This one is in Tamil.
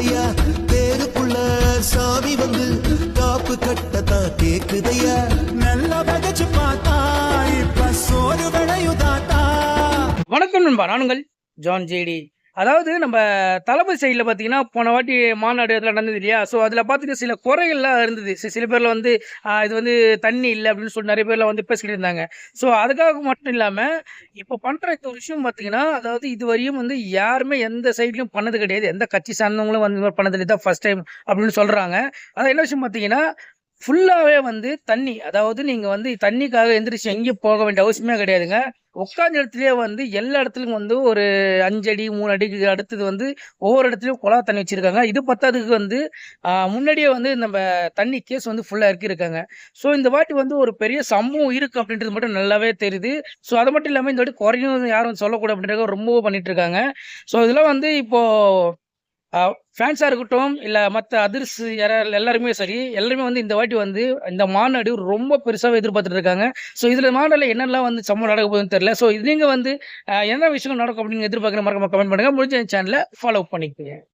கேக்குதையா தேருக்குள்ள சாமி வந்து காப்பு கட்டத்தான் கேக்குதையா நல்லா பகச்சு பார்த்தா இப்ப சோறு விளையுதாட்டா. வணக்கம் நண்பா, நானுங்கள் ஜான் ஜேடி. அதாவது நம்ம தளபதி சைடில் பார்த்தீங்கன்னா போன வாட்டி மாநாடு இதெல்லாம் நடந்தது இல்லையா? ஸோ அதில் பார்த்துட்டு சில குறைகள்லாம் இருந்தது. சில பேரில் வந்து இது வந்து தண்ணி இல்லை அப்படின்னு சொல்லி நிறைய பேர்லாம் வந்து பேசிக்கிட்டு இருந்தாங்க. ஸோ அதுக்காக மட்டும் இல்லாமல் இப்போ பண்ணுற இந்த ஒரு விஷயம் பார்த்தீங்கன்னா, அதாவது இதுவரையும் வந்து யாருமே எந்த சைட்லையும் பண்ணது கிடையாது. எந்த கட்சி சார்ந்தவங்களும் வந்து இது மாதிரி பண்ணது தான் ஃபர்ஸ்ட் டைம் அப்படின்னு சொல்கிறாங்க. அதான் என்ன விஷயம் பார்த்தீங்கன்னா, ஃபுல்லாகவே வந்து தண்ணி. அதாவது நீங்கள் வந்து தண்ணிக்காக எந்திரிச்சு எங்கேயும் போக வேண்டிய அவசியமே கிடையாதுங்க. உட்காந்த இடத்துலயே வந்து எல்லா இடத்துலையும் வந்து ஒரு 5 அடி 3 அடிக்கு அடுத்தது வந்து ஒவ்வொரு இடத்துலையும் குழா தண்ணி வச்சுருக்காங்க. இது பத்தாததுக்கு வந்து முன்னாடியே வந்து நம்ம தண்ணி கேஸ் வந்து ஃபுல்லாக இறக்கியிருக்காங்க. ஸோ இந்த வாட்டி வந்து ஒரு பெரிய சம்பவம் இருக்குது அப்படின்றது மட்டும் நல்லாவே தெரியுது. ஸோ அது மட்டும் இல்லாமல் இந்த வாட்டி குறையும் யாரும் சொல்லக்கூடாது அப்படின்றத ரொம்பவும் பண்ணிட்டு இருக்காங்க. ஸோ இதெல்லாம் வந்து இப்போது ஃபேன்ஸாக இருக்கட்டும், இல்லை மற்ற அதர்ஸ் எல்லாருமே சரி, எல்லாருமே வந்து இந்த வாட்டி வந்து இந்த மாநாடு ரொம்ப பெருசாகவே எதிர்பார்த்துட்டு இருக்காங்க. ஸோ இதில் மாநாட்டில் என்னெல்லாம் வந்து சம்பவம் நடக்க போகுதுன்னு தெரியல. ஸோ இது நீங்கள் வந்து என்ன விஷயம் நடக்கும் அப்படின்னு எதிர்பார்க்குற மறக்காம கமெண்ட் பண்ணுங்கள். முடிஞ்ச சேனலை ஃபாலோ பண்ணிக்கோங்க.